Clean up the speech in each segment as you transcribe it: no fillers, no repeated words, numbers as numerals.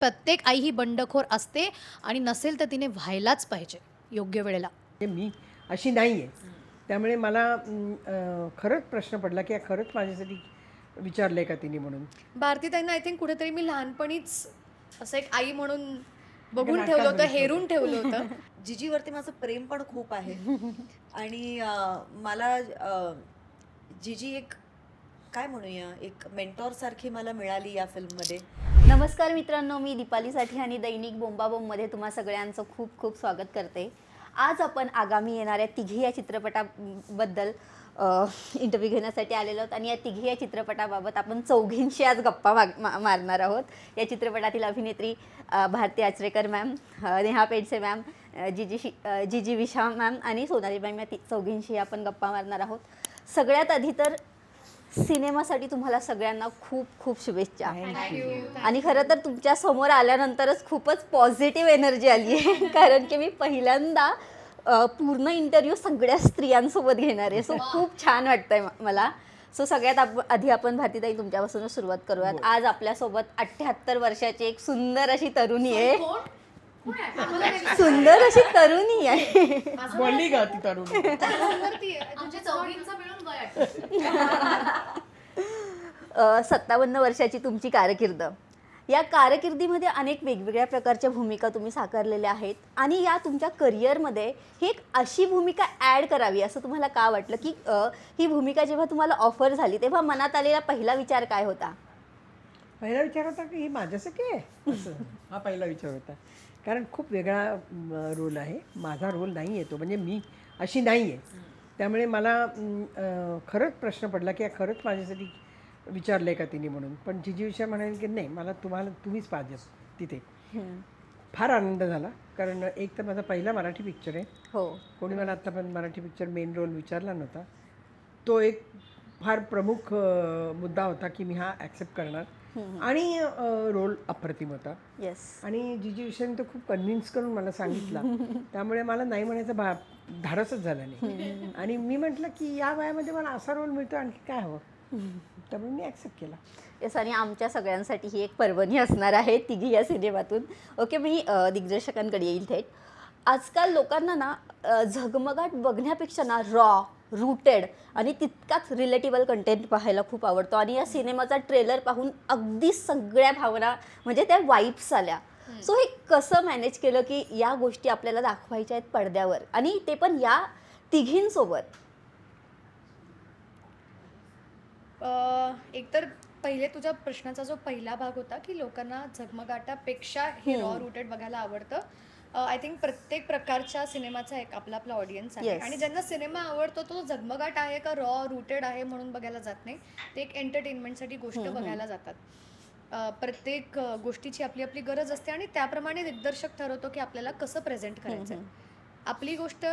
प्रत्येक आई ही बंडखोर असते आणि नसेल तर तिने व्हायलाच पाहिजे योग्य वेळेला. म्हणजे मी अशी नाही आहे. त्यामुळे मला खरंच प्रश्न पडला, की खरंच माझ्यासाठी विचारलंय का तिने म्हणून. भारतीताईंना आय थिंक कुठेतरी मी लहानपणीच असं एक आई म्हणून एका बघून ठेवलं नाटकात होतं, बघितलं हेरून होतं. ठेवलं होतं. जिजीवरती माझं प्रेम पण खूप आहे. आणि मला जिजी एक काय म्हणूया एक मेंटॉर सारखी मला मिळाली या फिल्ममध्ये. नमस्कार मित्रांनो, मी दीपाली साठी आणि दैनिक बोंबाबोंबमध्ये तुम्हा सगळ्यांचं खूप खूप स्वागत करते. आज आपण आगामी येणाऱ्या तिघी या चित्रपटाबद्दल इंटरव्ह्यू घेण्यासाठी आलेलो आहोत आणि या तिघी या चित्रपटाबाबत आपण चौघींशी आज गप्पा मारणार आहोत. या चित्रपटातील अभिनेत्री भारती आचरेकर मॅम, नेहा पेडसे मॅम, जीजी विशा मॅम आणि सोनाली मॅम, या चौघींशी आपण गप्पा मारणार आहोत. सगळ्यात आधी तर सिनेमासाठी तुम्हाला सगळ्यांना खूप खूप शुभेच्छा. आणि खरं तर तुमच्या समोर आल्यानंतरच खूपच पॉझिटिव्ह एनर्जी आली आहे कारण की मी पहिल्यांदा पूर्ण इंटरव्ह्यू सगळ्या स्त्रियांसोबत घेणार आहे. सो खूप छान वाटतंय मला. सो सगळ्यात आधी आपण भारतीताई तुमच्यापासूनच सुरुवात करूयात. आज आपल्यासोबत 78 वर्षाची एक सुंदर अशी तरुणी आहे. सुंदर अशी तरुणी आहे. बोलली का ती तरुण. 57 वर्षाची तुमची कारकीर्द. या कारकिर्दीमध्ये अनेक वेगवेगळ्या प्रकारच्या भूमिका तुम्ही साकारलेल्या आहेत आणि या तुमच्या करिअरमध्ये ही एक अशी भूमिका ॲड करावी असं तुम्हाला का वाटलं, की ही भूमिका जेव्हा तुम्हाला ऑफर झाली तेव्हा मनात आलेला पहिला विचार काय होता? पहिला विचार होता की ही माझ्यासाठी आहे असं. हा पहिला विचार होता. कारण खूप वेगळा रोल आहे. माझा रोल नाही आहे तो. म्हणजे मी अशी नाही आहे. त्यामुळे मला खरंच प्रश्न पडला, की खरंच माझ्यासाठी विचारलंय का तिने म्हणून. पण जिजी विषय म्हणाले की नाही, मला तुम्हीच पाहिजे तिथे. फार आनंद झाला. कारण एक तर माझा पहिला मराठी पिक्चर आहे. हो, कोणी मला आत्ता पण मराठी पिक्चर मेन रोल विचारला नव्हता. तो एक फार प्रमुख मुद्दा होता की मी हा ॲक्सेप्ट करणार. आणि रोल अप्रतिम होता. येस. आणि जिजी विषयाने तो खूप कन्व्हिन्स करून मला सांगितला. त्यामुळे मला नाही म्हणायचं धाडसच झालं नाही. आणि मी म्हटलं की या वयामध्ये मला असा रोल मिळतो, आणखी काय हवं. त्यामुळे मी ॲक्सेप्ट केला. येस. आणि आमच्या सगळ्यांसाठी ही एक पर्वणी असणार आहे तिघी या सिनेमातून. ओके, मी दिग्दर्शकांकडे येईल थेट. आजकाल लोकांना ना झगमगाट बघण्यापेक्षा ना रॉ, रूटेड आणि तितकाच रिलेटेबल कंटेंट पाहायला खूप आवडतो. आणि या सिनेमाचा ट्रेलर पाहून अगदी सगळ्या भावना म्हणजे त्या वाईब्स आल्या. सो हे कसं मॅनेज केलं की या गोष्टी आपल्याला दाखवायच्या आहेत पडद्यावर आणि ते पण या तिघींसोबत? एकतर पहिले तुझ्या प्रश्नाचा जो पहिला भाग होता की लोकांना झगमगाटापेक्षा हे रॉ रूटेड बघायला आवडतं. आय थिंक प्रत्येक प्रकारच्या सिनेमाचा एक आपला आपला ऑडियन्स आहे. Yes. आणि ज्यांना सिनेमा आवडतो तो झगमगाट आहे का रॉ रूटेड आहे म्हणून बघायला जात नाही. ते एक एंटरटेनमेंटसाठी गोष्ट बघायला जातात. प्रत्येक गोष्टीची आपली आपली गरज असते आणि त्याप्रमाणे दिग्दर्शक ठरवतो की आपल्याला कसं प्रेझेंट करायचं आहे. आपली गोष्ट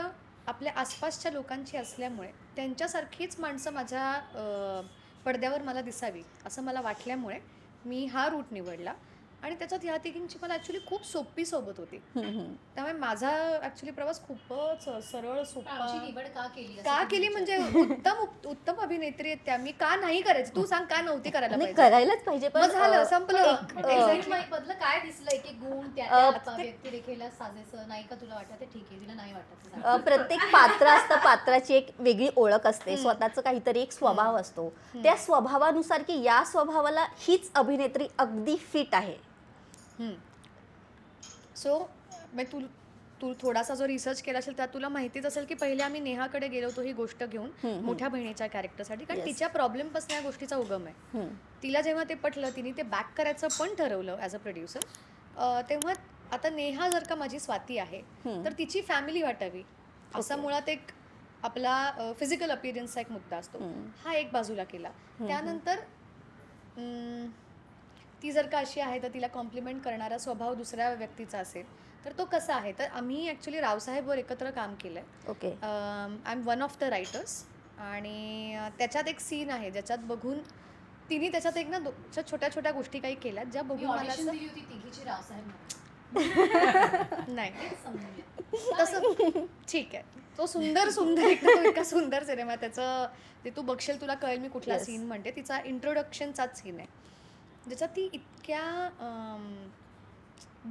आपल्या आसपासच्या लोकांची असल्यामुळे त्यांच्यासारखीच माणसं माझ्या पडद्यावर मला दिसावी असं मला वाटल्यामुळे मी हा रूट निवडला. आणि त्याच्यात ह्या तिघींची मला ॲक्च्युली खूप सोपी सोबत होती. त्यामुळे माझा ॲक्च्युली प्रवास खूपच सरळ सोपा. का केली म्हणजे उत्तम अभिनेत्री आहेत त्या. मी का नाही करायची, तू सांग का नव्हती करायला नाही, पाहिजे. करायलाच पाहिजे. पण मग झालं, संपलं. मधलं काय दिसलं एक एक गुण त्या व्यक्तिरेखेला साजेसं नाही का तुला वाटत? ठीक आहे, तिला नाही वाटत. प्रत्येक पात्र असतं, पात्राची एक वेगळी ओळख असते, स्वतःचं काहीतरी एक स्वभाव असतो. त्या स्वभावानुसार की या स्वभावाला हीच अभिनेत्री अगदी फिट आहे. सो तू थोडासा जो रिसर्च केला असेल त्यात तुला माहितीच असेल की पहिले आम्ही नेहाकडे गेलो होतो ही गोष्ट घेऊन मोठ्या बहिणीच्या कॅरेक्टरसाठी. कारण तिच्या प्रॉब्लेमपासून या गोष्टीचा उगम आहे. तिला जेव्हा ते पटलं, तिने ते बॅक करायचं पण ठरवलं ॲज अ प्रोड्युसर. तेव्हा आता नेहा जर का माझी स्वाती आहे तर तिची फॅमिली वाटावी असा मुळात एक आपला फिजिकल अपिअरन्सचा एक मुद्दा असतो. हा एक बाजूला केला. त्यानंतर ती जर का अशी आहे तर तिला कॉम्प्लिमेंट करणारा स्वभाव दुसऱ्या व्यक्तीचा असेल तर तो कसा आहे. तर आम्ही ॲक्च्युली रावसाहेबवर एकत्र काम केलं आहे. Okay. I am one of the writers. आणि त्याच्यात एक सीन आहे ज्याच्यात बघून तिने त्याच्यात एक ना छोट्या छोट्या गोष्टी काही केल्यात ज्या बघून मला असं तिघीची रावसाहेब नाही तसं ठीक आहे. तो सुंदर इतका सुंदर सिनेमा. त्याचं जे तू बघशील तुला कळेल मी कुठला सीन म्हणते. तिचा इंट्रोडक्शनचाच सीन आहे ज्याच्यात ती इतक्या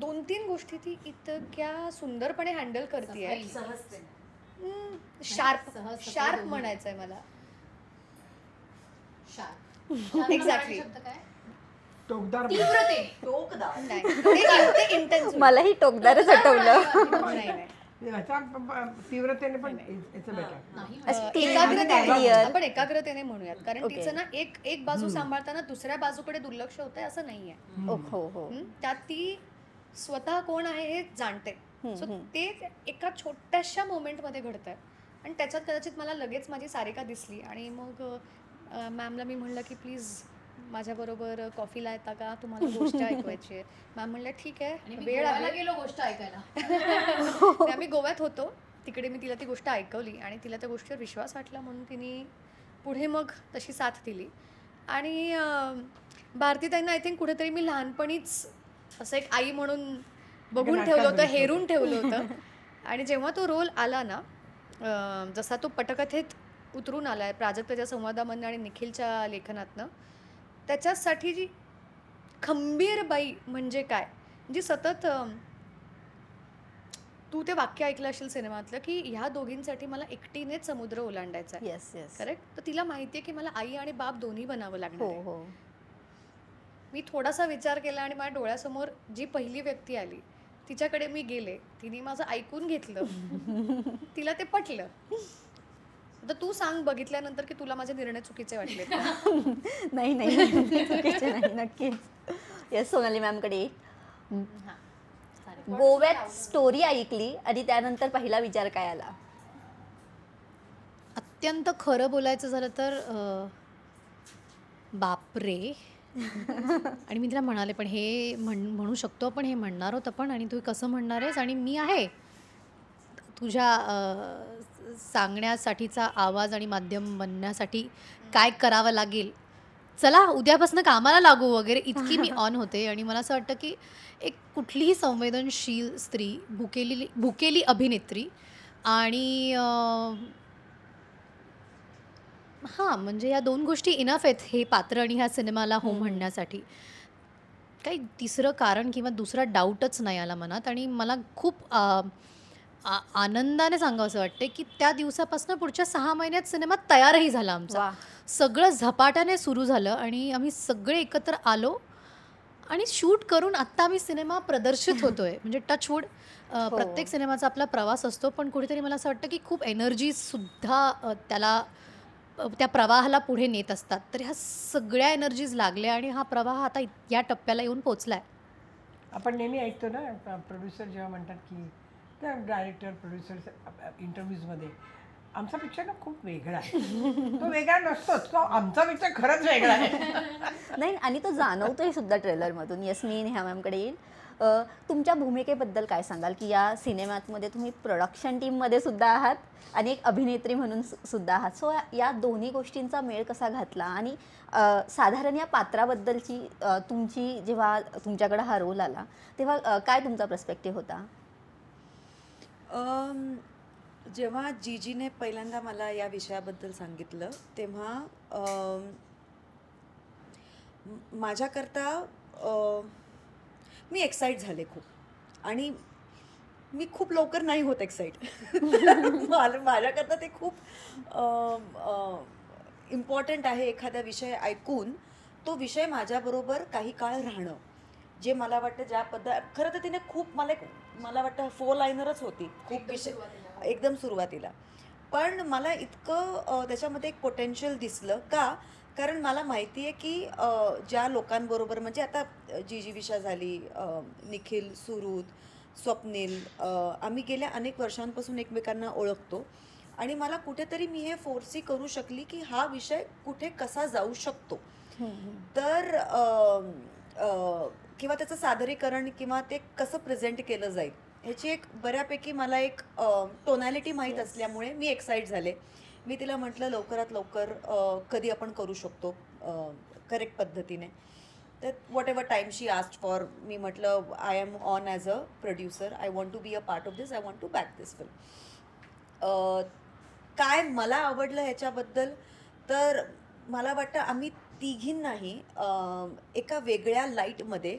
2-3 गोष्टी ती इतक्या सुंदरपणे हँडल करते. सफाई. शार्प सहज सफाई शार्प दोन्ही. म्हणायचंय मला. शार्प. Exactly. शब्द काय? टोकदार तीव्रते. टोकदार. नाही ते इंटेन्स मलाही टोकदारच आठवलं. नाही ह्याच्या तीव्रतेने पण इट्स बेटर. नाही एकाग्रतेने Clear. आपण एकाग्रतेने म्हणूयात कारण Okay. तिचं ना एक बाजू सांभाळताना दुसऱ्या बाजूकडे दुर्लक्ष होतंय असं नाहीये. हो हो. त्यात ती स्वतः कोण आहे हे जाणते. So ते एका छोट्याशा मोमेंटमध्ये घडतंय आणि त्याच्यात कदाचित मला लगेच माझी सारिका दिसली आणि मग मॅमला मी म्हणलं की प्लीज माझ्याबरोबर कॉफीला येता का, तुम्हाला गोष्ट ऐकवायची आहे. मॅम म्हणल्या ठीक आणि आहे मी वेळ गोव्याला आहे. गेलो गोष्ट ऐकायला. ते आम्ही गोव्यात होतो तिकडे मी तिला ती गोष्ट ऐकवली आणि तिला त्या गोष्टीवर विश्वास वाटला म्हणून तिने पुढे मग तशी साथ दिली. आणि भारतीताईंना आय थिंक कुठेतरी मी लहानपणीच असं एक आई म्हणून बघून ठेवलं होतं, हेरून ठेवलं होतं. आणि जेव्हा तो रोल आला ना, जसा तो पटकथेत उतरून आला आहे प्राजक्ताच्या संवादामधनं आणि निखिलच्या लेखनातनं, त्याच्यासाठी जी खंबीर बाई म्हणजे काय, जी सतत तू ते वाक्य ऐकलं असेल सिनेमातलं की ह्या दोघींसाठी मला एकटीनेच समुद्र ओलांडायचा आहे. Yes yes. करेक्ट. तर तिला माहिती आहे की मला आई आणि बाप दोन्ही बनावं लागणार हो आहे. हो. मी थोडासा विचार केला आणि माझ्या डोळ्यासमोर जी पहिली व्यक्ती आली तिच्याकडे मी गेले, तिने माझं ऐकून घेतलं, तिला ते पटलं. आता तू सांग बघितल्यानंतर की तुला माझे निर्णय चुकीचे वाटले का? नाही नाही चुकीचे नाही नक्कीच. येस सोनाली मॅमकडे हा. चालेल. गोव्यात स्टोरी ऐकली आणि त्यानंतर पहिला विचार काय आला? अत्यंत खरं बोलायचं झालं तर बापरे. आणि मी तिला म्हणाले पण हे म्हणू शकतो पण हे म्हणणार होतं पण आणि तू कसं म्हणणार आहेस आणि मी आहे तुझ्या सांगण्यासाठीचा आवाज आणि माध्यम बनण्यासाठी काय करावं लागेल, चला उद्यापासून कामाला लागू वगैरे इतकी मी ऑन होते. आणि मला असं वाटतं की एक कुठलीही संवेदनशील स्त्री, भुकेली अभिनेत्री आणि हां म्हणजे या 2 गोष्टी इनफ आहेत हे पात्र आणि ह्या सिनेमाला हो म्हणण्यासाठी. काही तिसरं कारण किंवा दुसरा डाऊटच नाही आला मनात. आणि मला खूप आनंदाने सांगावं वाटते की त्या दिवसापासून पुढच्या 6 महिन्यात सिनेमा तयारही झाला आमचा. वा. सगळं झपाट्याने सुरू झालं आणि आम्ही सगळे एकत्र आलो आणि शूट करून आत्ता आम्ही सिनेमा प्रदर्शित होतोय. म्हणजे टचवूड प्रत्येक सिनेमाचा आपला प्रवास असतो पण कुठेतरी मला असं वाटतं की खूप एनर्जीसुद्धा त्याला त्या प्रवाहाला पुढे नेत असतात. तर ह्या सगळ्या एनर्जीज लागल्या आणि हा प्रवाह आता या टप्प्याला येऊन पोचलाय. आपण नेहमी ऐकतो ना प्रोड्युसर जेव्हा म्हणतात की त्या डायरेक्टर प्रोड्युसर इंटरव्ह्यूजमध्ये आमचा पिक्चर ना खूप वेगळा आहे. तो वेगळा नसतोच, तो आमचा पिक्चर खरंच वेगळा आहे. नाही आणि तो जाणवतोय सुद्धा ट्रेलरमधून. येस मी नेहा मॅमकडे येईल. तुमच्या भूमिकेबद्दल काय सांगाल की या सिनेमातमध्ये तुम्ही प्रोडक्शन टीममध्ये सुद्धा आहात आणि एक अभिनेत्री म्हणून सुद्धा आहात. सो या दोन्ही गोष्टींचा मेळ कसा घातला आणि साधारण या पात्राबद्दलची तुमची जेव्हा तुमच्याकडे हा रोल आला तेव्हा काय तुमचा पर्स्पेक्टिव्ह होता? जेव्हा जीजीने पहिल्यांदा मला या विषयाबद्दल सांगितलं तेव्हा माझ्याकरता मी एक्साईट झाले खूप. आणि मी खूप लवकर नाही होत एक्साईट. माझ्याकरता ते खूप इम्पॉर्टंट आहे एखादा विषय ऐकून तो विषय माझ्याबरोबर काही काळ राहणं. जे मला वाटतं ज्या खरं तर तिने खूप मला वाटतं 4 लाईनरच होती खूप विषय एकदम सुरुवातीला. पण मला इतकं त्याच्यामध्ये एक पोटेन्शियल दिसलं का, कारण मला माहिती आहे की ज्या लोकांबरोबर म्हणजे आता जी विशा झाली, निखिल, सुरुत, स्वप्नील, आम्ही गेल्या अनेक वर्षांपासून एकमेकांना ओळखतो आणि मला कुठेतरी मी हे फोर्सी करू शकली की हा विषय कुठे कसा जाऊ शकतो. तर किंवा त्याचं सादरीकरण किंवा ते कसं प्रेझेंट केलं जाईल ह्याची एक बऱ्यापैकी मला एक टोनॅलिटी माहीत असल्यामुळे मी एक्साईट झाले. मी तिला म्हटलं लवकरात लवकर कधी आपण करू शकतो करेक्ट पद्धतीने. तर whatever time she asked for, मी म्हटलं I am on as a producer, I want to be a part of this, I want to back this film. काय मला आवडलं ह्याच्याबद्दल तर मला वाटतं आम्ही तिघींनाही एका वेगळ्या लाईटमध्ये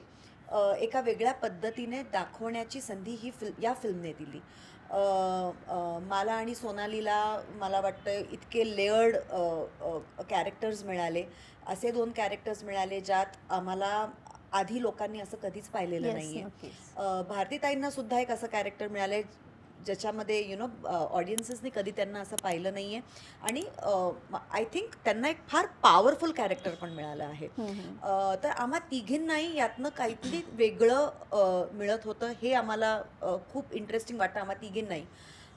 एका वेगळ्या पद्धतीने दाखवण्याची संधी या फिल्मने दिली. मला आणि सोनालीला मला वाटतं इतके लेयर्ड कॅरेक्टर्स मिळाले, असे 2 कॅरेक्टर्स मिळाले ज्यात आम्हाला आधी लोकांनी असं कधीच पाहिलेलं Yes, नाहीये. नक्कीच. भारतीताईंना सुद्धा एक असं कॅरेक्टर मिळालंय ज्याच्यामध्ये ऑडियन्सेसनी कधी त्यांना असं पाहिलं नाहीये आणि आय थिंक त्यांना एक फार पॉवरफुल कॅरेक्टर पण मिळालं आहे. तर आम्हा तिघींनाही यातनं काहीतरी वेगळं मिळत होतं, हे आम्हाला खूप इंटरेस्टिंग वाटतं आम्हा तिघींनाही.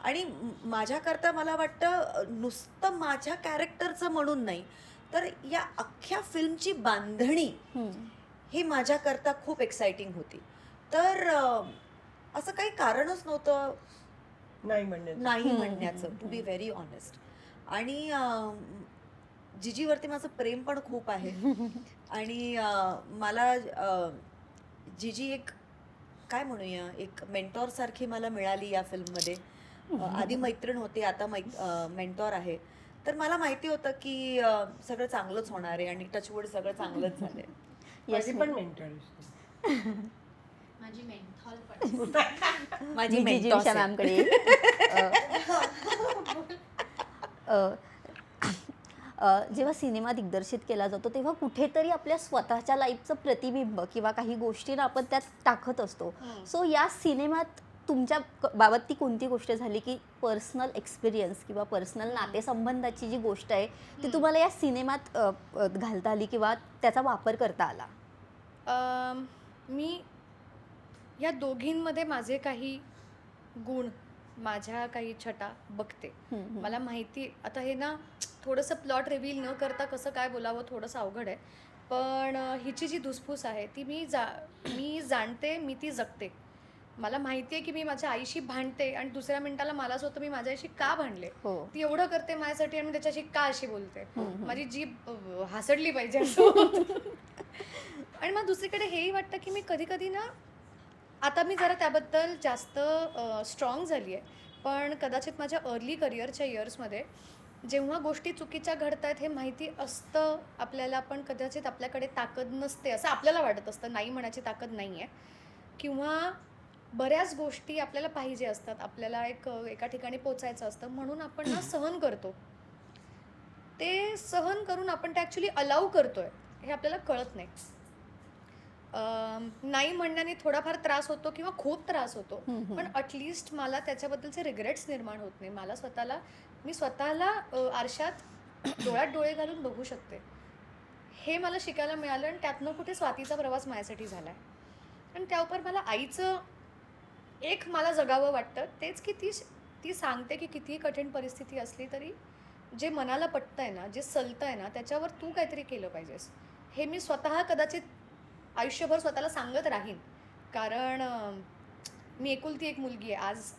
आणि माझ्याकरता मला वाटतं नुसतं माझ्या कॅरेक्टरचं म्हणून नाही, तर या अख्ख्या फिल्मची बांधणी ही माझ्याकरता खूप एक्साइटिंग होती. तर असं काही कारणच नव्हतं नाही म्हणण्याचं. नाही म्हणण्याचं, टू बी व्हेरी ऑनेस्ट. आणि जिजीवरती माझं प्रेम पण खूप आहे. आणि मला जिजी एक काय म्हणूया, एक मेंटॉर सारखी मला मिळाली या फिल्ममध्ये. आधी मैत्रीण होती, आता मेंटॉर आहे. तर मला माहिती होतं की सगळं चांगलंच होणार आहे आणि टचवूड सगळं चांगलंच झालंय. माझी पण मेंटर माझी मेंथॉल पण माझी मी mentor जिजीविषा आहे. मॅमकडे येईल. जेव्हा सिनेमा दिग्दर्शित केला जातो तेव्हा कुठेतरी आपल्या स्वतःच्या लाईफचं प्रतिबिंब किंवा काही गोष्टींना आपण त्यात टाकत असतो. सो या सिनेमात तुमच्या बाबत ती कोणती गोष्ट झाली की पर्सनल एक्सपिरियन्स किंवा पर्सनल नातेसंबंधाची जी गोष्ट आहे ती तुम्हाला या सिनेमात घालता आली किंवा त्याचा वापर करता आला? मी या दोघींमध्ये माझे काही गुण, माझ्या काही छटा बघते. मला माहिती आता हे ना थोडंसं प्लॉट रिव्हील न करता कसं काय बोलावं थोडंसं अवघड आहे, पण हिची जी धुसफूस आहे ती मी जाणते, मी ती जगते. मला माहिती आहे की मी माझ्या आईशी भांडते आणि दुसऱ्या मिनिटाला मलाच होतं मी माझ्या आईशी का भांडले, हो. ती एवढं करते माझ्यासाठी आणि मी त्याच्याशी का अशी बोलते, माझी जीभ हासडली पाहिजे असं होतं. आणि मग दुसरीकडे हेही वाटतं की मी कधी कधी ना, आता मी जरा त्याबद्दल जास्त स्ट्रॉंग झाली आहे, पण कदाचित माझ्या अर्ली करिअरच्या इयर्समध्ये जेव्हा गोष्टी चुकीच्या घडत आहेत हे माहिती असतं आपल्याला, पण कदाचित आपल्याकडे ताकद नसते असं आपल्याला वाटत असतं, नाही म्हणायची ताकद नाही आहे, किंवा बऱ्याच गोष्टी आपल्याला पाहिजे असतात, आपल्याला एका ठिकाणी पोचायचं असतं म्हणून आपण ना सहन करतो. ते सहन करून आपण ते ॲक्च्युली अलाव करतोय हे आपल्याला कळत नाही. नाही म्हणण्याने थोडाफार त्रास होतो किंवा खूप त्रास होतो, पण ॲटलिस्ट मला त्याच्याबद्दलचे रिग्रेट्स निर्माण होत नाही. मी स्वतःला आरशात डोळ्यात डोळे घालून बघू शकते, हे मला शिकायला मिळालं आणि त्यातनं कुठे स्वातीचा प्रवास माझ्यासाठी झाला आहे. आणि त्यावर मला आईचं एक मला जगावं वाटतं, तेच की ती सांगते की कितीही कठीण परिस्थिती असली तरी जे मनाला पटतंय ना, जे सलतंय ना, त्याच्यावर तू काहीतरी केलं पाहिजेस. हे मी स्वतः कदाचित आयुष्यभर स्वतःला सांगत राहीन, कारण मी एकुलती एक मुलगी आहे. आज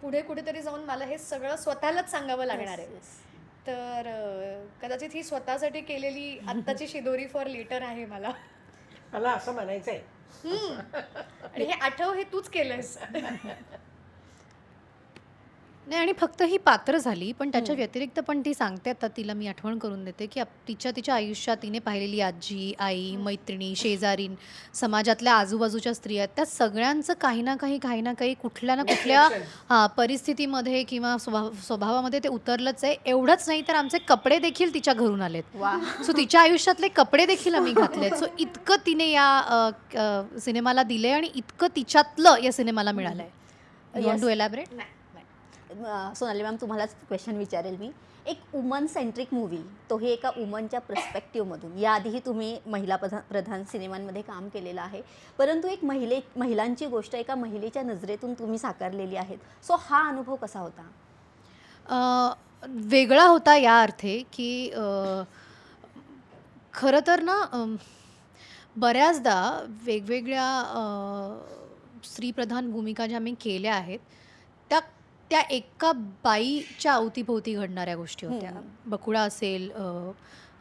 पुढे कुठेतरी जाऊन मला हे सगळं स्वतःलाच सांगावं लागणार आहे. तर कदाचित ही स्वतःसाठी केलेली आत्ताची शिदोरी फॉर लेटर आहे मला. मला असं म्हणायचं आहे. आणि हे आठव, हे तूच केलंयस. नाही, आणि फक्त ही पात्र झाली, पण त्याच्या व्यतिरिक्त पण ती सांगते, आता तिला मी आठवण करून देते की तिच्या आयुष्यात तिने पाहिलेली आजी, आई, मैत्रिणी, शेजारीन, समाजातल्या आजूबाजूच्या स्त्रिया आहेत, त्या सगळ्यांचं काही ना काही कुठल्या ना कुठल्या परिस्थितीमध्ये किंवा स्वभावामध्ये ते उतरलंच आहे. एवढंच नाही तर आमचे कपडे देखील तिच्या घरून आलेत. सो तिच्या आयुष्यातले कपडे देखील आम्ही घातलेत. सो इतकं तिने या सिनेमाला दिलंय आणि इतकं तिच्यातलं या सिनेमाला मिळालंय. You want to elaborate? Sonali ma'am, तुम्हालाच क्वेश्चन विचारेल मी. एक वुमन सेंट्रिक मूवी, तोही एका वुमनच्या पर्स्पेक्टिव्हमधून. याआधीही तुम्ही महिला प्रधान सिनेमांमध्ये काम केलेलं आहे, परंतु एक महिलांची गोष्ट एका महिलेच्या नजरेतून तुम्ही साकारलेली आहे. सो हा अनुभव कसा होता? वेगळा होता या अर्थे की खरं तर ना, बऱ्याचदा वेगवेगळ्या स्त्रीप्रधान भूमिका ज्या मी केल्या आहेत त्या एका बाईच्या अवतीभोवती घडणाऱ्या गोष्टी होत्या. बकुळा असेल,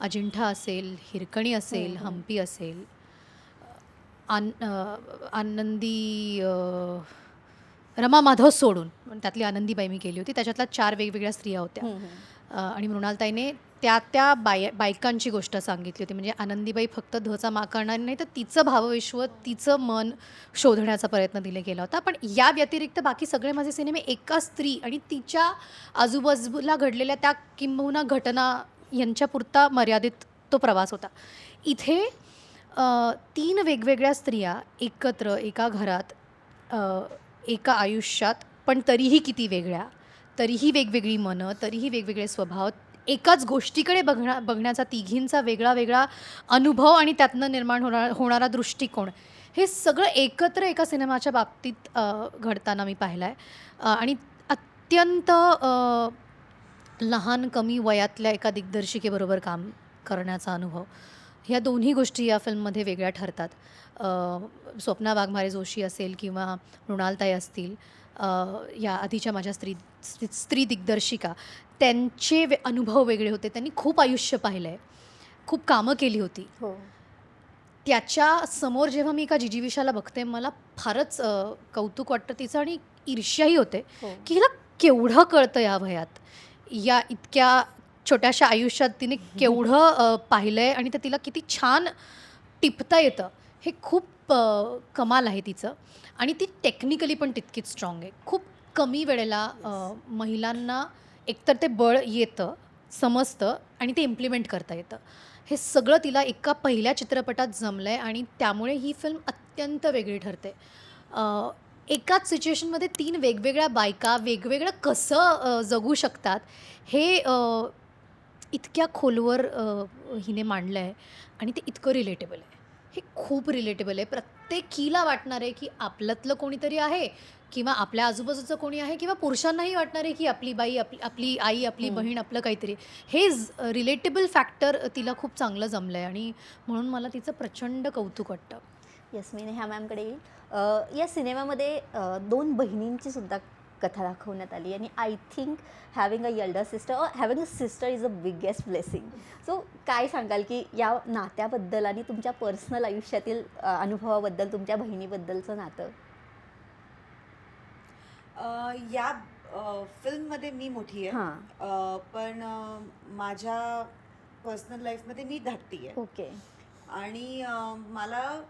अजिंठा असेल, हिरकणी असेल, हम्पी असेल, आनंदी, रमा माधव सोडून त्यातली आनंदीबाई मी केली होती. त्याच्यातल्या 4 वेगवेगळ्या स्त्रिया होत्या आणि मृणालताईने त्या बायकांची गोष्ट सांगितली होती. म्हणजे आनंदीबाई फक्त धचा माग करणार नाही, तर तिचं भावविश्व, तिचं मन शोधण्याचा प्रयत्न दिला गेला होता. पण या व्यतिरिक्त बाकी सगळे माझे सिनेमे एका स्त्री आणि तिच्या आजूबाजूला घडलेल्या त्या किंबहुना घटना यांच्यापुरता मर्यादित तो प्रवास होता. इथे 3 वेगवेगळ्या स्त्रिया एकत्र एका घरात, एका आयुष्यात, पण तरीही किती वेगळ्या, तरीही वेगवेगळी मनं, तरीही वेगवेगळे स्वभाव, एकाच गोष्टीकडे बघण्याचा तिघींचा वेगळा वेगळा अनुभव आणि त्यातनं निर्माण होणारा दृष्टिकोन, हे सगळं एकत्र एका सिनेमाच्या बाबतीत घडताना मी पाहिलं आहे. आणि अत्यंत लहान कमी वयातल्या एका दिग्दर्शिकेबरोबर काम करण्याचा अनुभव, ह्या दोन्ही गोष्टी या फिल्ममध्ये वेगळ्या ठरतात. स्वप्ना वाघमारे जोशी असेल किंवा मृणालताई असतील, या आधीच्या माझ्या स्त्री दिग्दर्शिका, त्यांचे अनुभव वेगळे होते. त्यांनी खूप आयुष्य पाहिलं आहे, खूप कामं केली होती. हो. त्याच्या समोर जेव्हा मी एका जिजीविषाला बघते, मला फारच कौतुक वाटतं तिचं आणि ईर्ष्याही होते हो. की हिला केवढं कळतं या वयात, या इतक्या छोट्याशा आयुष्यात तिने केवढं पाहिलं आहे आणि ते तिला किती छान टिपता येतं. हे खूप कमाल आहे तिचं. आणि ती टेक्निकली पण तितकीच स्ट्रॉंग आहे. खूप कमी वेळेला महिलांना एकतर ते बळ येतं, समजतं आणि ते इम्प्लिमेंट करता येतं. हे सगळं तिला एका पहिल्या चित्रपटात जमलं आहे आणि त्यामुळे ही फिल्म अत्यंत वेगळी ठरते. एकाच सिच्युएशनमध्ये 3 वेगवेगळ्या बायका वेगवेगळं कसं जगू शकतात, हे इतक्या खोलवर हिने मांडलं आहे आणि ते इतकं रिलेटेबल आहे. हे खूप रिलेटेबल आहे. प्रत्येकीला वाटणार आहे की आपल्यातलं कोणीतरी आहे किंवा आपल्या आजूबाजूचं कोणी आहे किंवा पुरुषांनाही वाटणार आहे की आपली बाई, आपली आई, आपली बहीण, आपलं काहीतरी. हे रिलेटेबल फॅक्टर तिला खूप चांगलं जमलं आहे आणि म्हणून मला तिचं प्रचंड कौतुक वाटतं. येस, मी नेहा मॅमकडे येईल. या सिनेमामध्ये 2 बहिणींची सुद्धा कथा दाखवण्यात आली आणि I think having a elder sister or having a sister is a biggest blessing. So काय सांगाल की या नात्याबद्दल आणि तुमच्या पर्सनल आयुष्यातील अनुभवाबद्दल, तुमच्या बहिणीबद्दलचं नातं? या फिल्ममध्ये मी मोठी आहे. हां. पण माझ्या पर्सनल लाईफमध्ये मी धाकटी आहे. ओके. आणि मला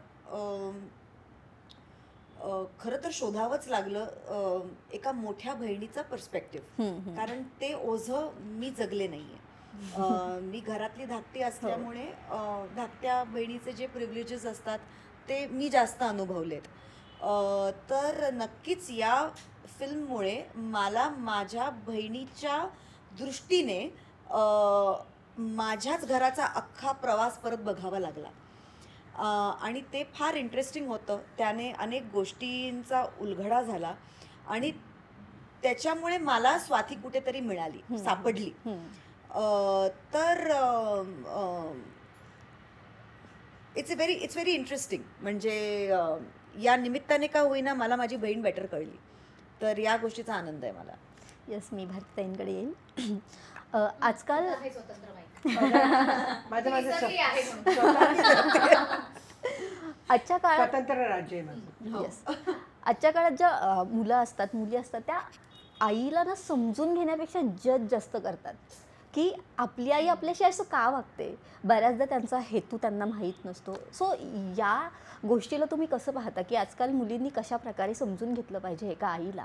खरं तर शोधावंच लागलं एका मोठ्या बहिणीचा पर्स्पेक्टिव्ह. कारण ते ओझं मी जगले नाहीये. मी घरातली धाकटी असल्यामुळे धाकट्या बहिणीचे जे प्रिव्हिलेजेस असतात ते मी जास्त अनुभवलेत. तर नक्कीच या फिल्ममुळे मला माझ्या बहिणीच्या दृष्टीने माझ्याच घराचा अख्खा प्रवास परत बघावा लागला. आणि ते फार इंटरेस्टिंग होतं. त्याने अनेक गोष्टींचा उलगडा झाला आणि त्याच्यामुळे मला स्वाती कुठेतरी मिळाली, सापडली. तर इट्स व्हेरी इंटरेस्टिंग. म्हणजे या निमित्ताने का होईना मला माझी बहीण बेटर कळली. तर या गोष्टीचा आनंद आहे मला. येस, मी भारतीताईंकडे येईल. आजकाल माझं आजच्या काळात स्वतंत्र राज्य आहे माझं. येस, आजच्या काळात ज्या मुलं असतात, मुली असतात, त्या आईला ना समजून घेण्यापेक्षा जज जास्त करतात की आपली आई आपल्याशी असं का वागते. बऱ्याचदा त्यांचा हेतू त्यांना माहीत नसतो. सो या गोष्टीला तुम्ही कसं पाहता की आजकाल मुलींनी कशा प्रकारे समजून घेतलं पाहिजे एका आईला?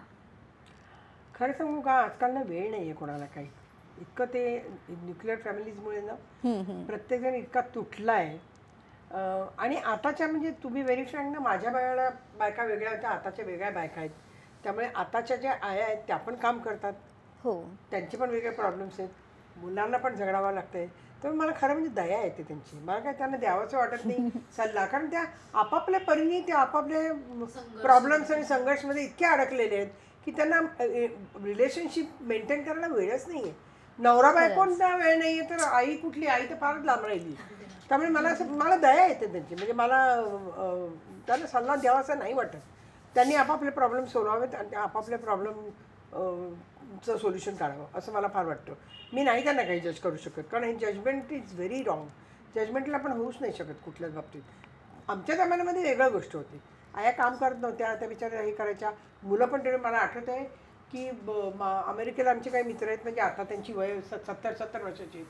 खरं सांगू का, आजकाल ना वेळ नाही आहे कोणाला काही. इतकं ते न्यूक्लिअर फॅमिलीजमुळे ना प्रत्येकजण इतका तुटला आहे. आणि आताच्या म्हणजे तुम्ही व्हेरी फ्रँक ना, माझ्या वेळेला बायका वेगळ्या होत्या, आताच्या वेगळ्या बायका आहेत. त्यामुळे आताच्या ज्या आया आहेत त्या पण काम करतात. हो, त्यांचे पण वेगळे प्रॉब्लेम्स आहेत. मुलांना पण झगडावं लागतंय. तर मला खरं म्हणजे दया येते त्यांची. मला काय त्यांना द्यावंसं वाटत नाही सल्ला. कारण त्या आपापल्या परीने त्या आपापल्या प्रॉब्लेम्स आणि संघर्षमध्ये इतके अडकलेले आहेत की त्यांना रिलेशनशिप मेंटेन करायला वेळच नाही आहे. नवरा बायकोंना वेळ नाही आहे तर आई कुठली, आई तर फारच लांब राहिली. त्यामुळे मला दया येते त्यांची. म्हणजे मला त्यांना सल्ला द्यावासा नाही वाटत. त्यांनी आपापले प्रॉब्लेम सोडवावेत आणि आपापल्या प्रॉब्लेमचं सोल्युशन काढावं असं मला फार वाटतं. मी नाही त्यांना काही जज करू शकत, कारण हे जजमेंट इज व्हेरी रॉंग. जजमेंटला पण होऊच नाही शकत कुठल्याच बाबतीत. आमच्या जमान्यामध्ये वेगळं गोष्ट होती. आया काम करत नव्हत्या, त्या बिचाऱ्या हे करायच्या. मुलं पण तेवढे. मला आठवत आहे की अमेरिकेला आमचे काही मित्र आहेत, म्हणजे आता त्यांची वय 70 वर्षाची आहेत.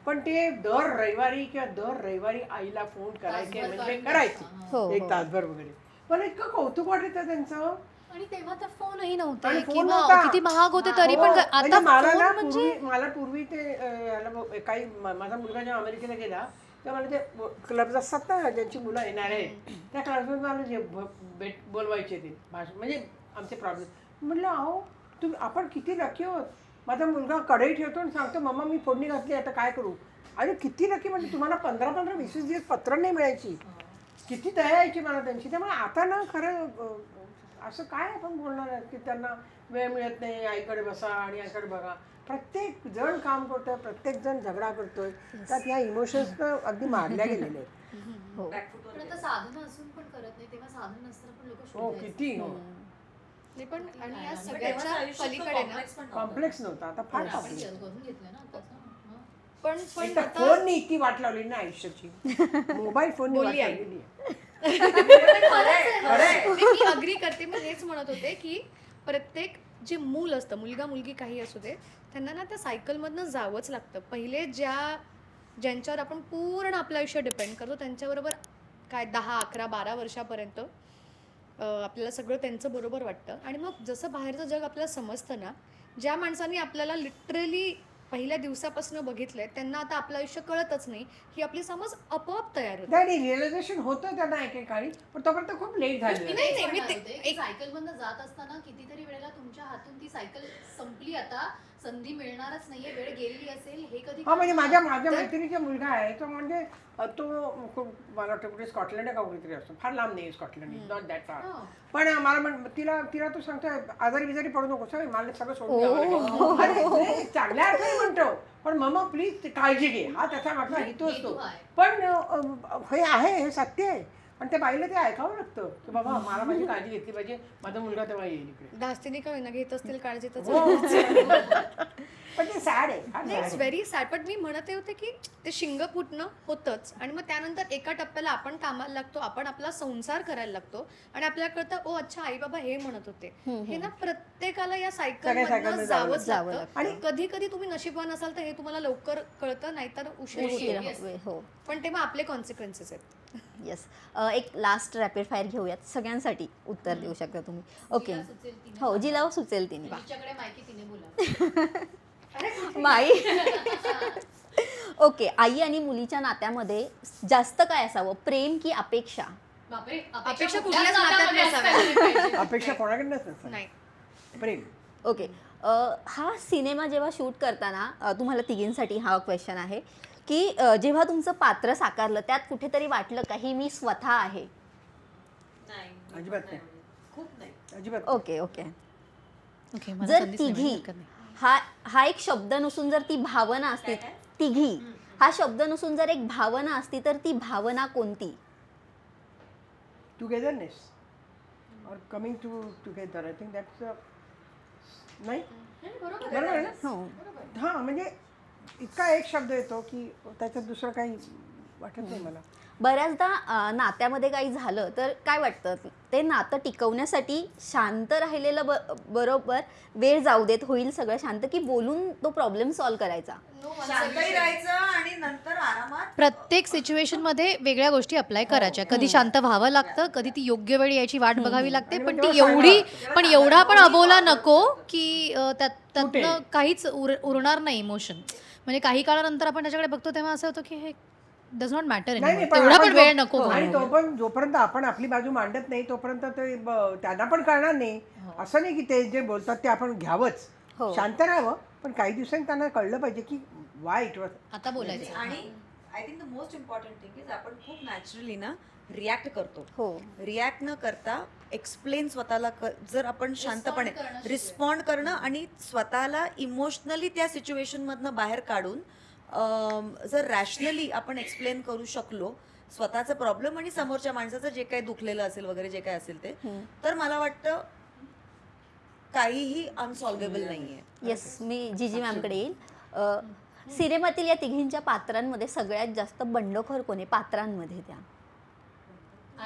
पण ते दर रविवारी आईला फोन करायचे म्हणजे करायचे एक तासभर वगैरे. मला इतकं कौतुक वाटतं त्यांचं. आणि तेव्हा तर फोनही नव्हते आणि फोन किंवा नव्हता. किती महाग होते तरी पण हो, आता म्हणजे मला फोन ना म्हणजे मला पूर्वी ते काही माझा मुलगा जेव्हा अमेरिकेला गेला तेव्हा मला ते क्लब्स असतात ना ज्यांची मुलं येणार आहेत त्या क्लबमध्ये मला जे बोलवायचे ते म्हणजे आमचे प्रॉब्लेम. म्हटलं अहो आपण किती लकी आहोत. माझा मुलगा कढई ठेवतो आणि सांगतो मम्मा मी फोडणी घातली आता काय करू. आणि किती लकी म्हणजे तुम्हाला 15-20 दिवस पत्र नाही मिळायची. किती दया यायची मला त्यांची. त्यामुळे आता ना खरं असं काय आपण बोलणार आहे की त्यांना वेळ मिळत नाही आईकडे बसा आणि आईकडे बघा. प्रत्येक जण काम करतोय, प्रत्येक जण झगडा करतोय. त्यात ह्या इमोशन्स अगदी मारल्या गेलेल्या आहेत. हो पण आता साधनं असून पण करत नाही. तेव्हा साधन नसताना पण लोक हो किती नाही पण आणि या सगळ्याच्या पलीकडे ना कॉम्प्लेक्स नव्हता. आता फार कॉम्प्लेक्स. करून घेतलं ना आताचं. पण एक तर फोनने इतकी वाट लावली ना आयुष्याची. मोबाईल फोनने वाट बोलली आई. लावलेली आहे. मी अग्री करते. मी हेच म्हणत होते की प्रत्येक जे मूल असतं मुलगा मुलगी काही असू दे त्यांना ना त्या सायकलमधनं जावंच लागतं. पहिले ज्यांच्यावर आपण पूर्ण आपलं आयुष्य डिपेंड करतो त्यांच्याबरोबर काय 10, 11, 12 वर्षापर्यंत आपल्याला सगळं त्यांचं बरोबर वाटतं. आणि मग जसं बाहेरचं जग आपल्याला समजतं ना ज्या माणसांनी आपल्याला लिटरली पहिल्या दिवसापासून बघितलंय त्यांना आता आपलं आयुष्य कळतच नाही ही आपली समज आपोआप तयार होते. नाही रिअलायझेशन होतं त्यांना एकेकाळी पण तोपर्यंत खूप लेट झालेलं. नाही, मी ते- एक सायकल मधनं जात असताना कितीतरी वेळेला तुमच्या हातून ती सायकल संपली. आता संधी मिळणारच नाहीये, वेळ गेलेली असेल हे कधी हा म्हणजे माझ्या मैत्रिणीचा मुलगा आहे तो म्हणजे तो खूप मला वाटतं कुठे स्कॉटलंड का कुठेतरी असतो. फार लांब नाही स्कॉटलंड इज नॉट दॅट फार. पण मला तिला तो सांगतोय आजारी बिजारी पडू नको सगळं मला सगळं सोडून द्यावं लागेल. अरे, चांगल्या अर्थाने म्हणतो पण मम्मा प्लीज काळजी घे हा त्याचा म्हटला हेतू असतो. पण हे आहे हे सत्य आहे. पण त्या बाईला ते ऐकावं लागतं की बाबा मला माझी काळजी घेतली पाहिजे माझा मुलगा तेव्हा येईल इकडे. धास्तीने का होईना घेत असतील काळजी तर पण ते सॅड आहे. नाही इट्स व्हेरी सॅड. पण मी म्हणते होते की ते शिंग फुटणं होतंच आणि मग त्यानंतर एका टप्प्याला आपण कामाला लागतो आपण आपला संसार करायला लागतो आणि आपल्याला कळतं ओ अच्छा आई बाबा हे म्हणत होते. हे ना प्रत्येकाला या सायकल जावंच लागतं. आणि कधी कधी तुम्ही नशीबवान असाल तर हे तुम्हाला लवकर कळतं नाहीतर उशीर. हो पण ते मग आपले कॉन्सिक्वेन्सेस आहेत. येस. एक लास्ट रॅपिड फायर घेऊयात सगळ्यांसाठी उत्तर देऊ शकता तुम्ही. ओके हो जिला सुचेल तिने. तिच्याकडे माहिती तिने बोला. माई ओके आई आणि मुलीच्या नात्यामध्ये जास्त काय असावं प्रेम की अपेक्षा? अपेक्षा कुठल्याच नात्यात नसाव्या. अपेक्षा कोणाकडनंच नसतात. नाही प्रेम. ओके हा सिनेमा जेव्हा शूट करताना तुम्हाला तिघींसाठी हा क्वेश्चन आहे की जेव्हा तुमचं पात्र साकारलं त्यात कुठेतरी वाटलं का ही मी स्वतः आहे? अजिबात नाही. खूप नाही. अजिबात ओके ओके. ओके मला जर संधीच नाही, तिघी हरकत नाही. हा एक शब्द नसून जर ती भावना असती तिघी हा शब्द नसून जर एक भावना असती तर ती भावना कोणती? टुगेदरनेस और coming together I think that's नाही बरोबर आहे ना. हो हां म्हणजे इतका एक शब्द येतो की त्याच्यात दुसरं काही वाटत नाही मला. बऱ्याचदा नात्यामध्ये काही झालं तर काय वाटतं ते नातं टिकवण्यासाठी शांत राहिलेलं बरोबर वेळ जाऊ देत होईल सगळं शांत की बोलून तो प्रॉब्लेम सॉल्व्ह करायचा? शांतही राहायचं आणि नंतर आरामात प्रत्येक सिच्युएशन मध्ये वेगळ्या गोष्टी अप्लाय करायच्या. कधी शांत व्हावं लागतं कधी ती योग्य वेळ यायची वाट बघावी लागते. पण ती पण एवढा पण अबोला नको की त्यातनं काहीच उरणार नाही इमोशन. म्हणजे काही काळानंतर आपण त्याच्याकडे बघतो तेव्हा असं होतं की हे डज नॉट मॅटर एवढा पण वेळ नको. आणि तो पण जोपर्यंत आपण आपली बाजू मांडत नाही तोपर्यंत ते त्यांना पण कळणार नाही. असं नाही की ते जे बोलतात ते आपण घ्यावंच. शांत राहावं पण काही दिवसांनी त्यांना कळलं पाहिजे की वाय इट वॉज. आता बोलायचं. आणि I think the most important thing is आपण खूप नॅचरली ना रिॲक्ट करतो. हो रिॲक्ट न करता एक्सप्लेन स्वतःला जर आपण शांतपणे रिस्पॉन्ड करणं आणि स्वतःला इमोशनली त्या सिच्युएशनमधनं बाहेर काढून जर रॅशनली आपण एक्सप्लेन करू शकलो स्वतःचा प्रॉब्लेम आणि समोरच्या माणसाचं जे काही दुखलेलं असेल वगैरे जे काही असेल ते तर मला वाटतं काहीही अनसॉल्वेबल नाहीये. येस मी जीजी मॅमकडे येईल. सिनेमातील या तिघींच्या पात्रांमध्ये सगळ्यात जास्त बंडखोर कोणी पात्रांमध्ये त्या?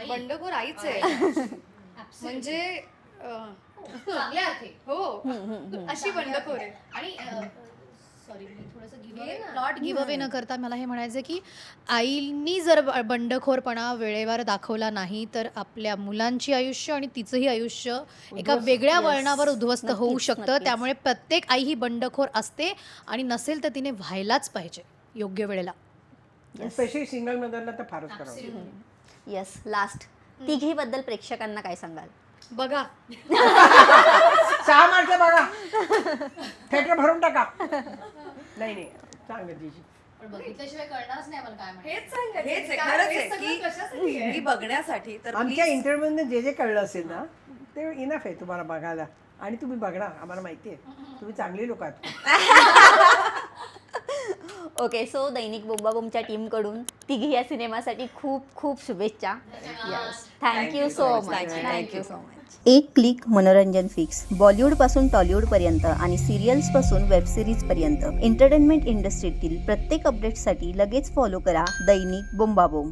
बंडखोर आईच आहे. म्हणजे चांगल्या अर्थे हो अशी बंडखोर आहे. आणि सॉरी मी थोडंसं प्लॉट गिव्ह अवे न करता मला हे म्हणायचं की आईनी जर बंडखोरपणा वेळेवर दाखवला नाही तर आपल्या मुलांची आयुष्य आणि तिचंही आयुष्य एका वेगळ्या वळणावर उद्ध्वस्त होऊ शकतं. त्यामुळे प्रत्येक आई ही बंडखोर असते आणि नसेल तर तिने व्हायलाच पाहिजे योग्य वेळेला. स्पेशली सिंगल मदरला तर फारच करावं. येस, लास्ट तिघीबद्दल प्रेक्षकांना काय सांगाल? बघा 6 मार्च बघा, थिएटर भरून टाका. नाही सांग जीजी. पण बघितल्याशिवाय कळणारच नाही मला काय म्हणायचं. हेच सांगायचं. हेच आहे, काय- खरंच हे आहे सगळं की कशासाठी आहे? की बघण्यासाठी तर आमच्या please इंटरव्ह्यूमध्ये जे कळलं असेल ना ते इनफ आहे तुम्हाला बघायला. आणि तुम्ही बघणार, आम्हाला माहिती आहे तुम्ही चांगली लोक आहात. ओके, सो दैनिक बोंबाबोमच्या टीमकडून तिघी या सिनेमासाठी खूप खूप शुभेच्छा. Yes, thank you so much. Thank you so much. एक क्लिक मनोरंजन फिक्स. बॉलिवूडपासून टॉलिवूडपर्यंत आणि सिरियल्सपासून वेबसिरीजपर्यंत एंटरटेनमेंट इंडस्ट्रीतील प्रत्येक अपडेटसाठी लगेच फॉलो करा दैनिक बोंबाबोम.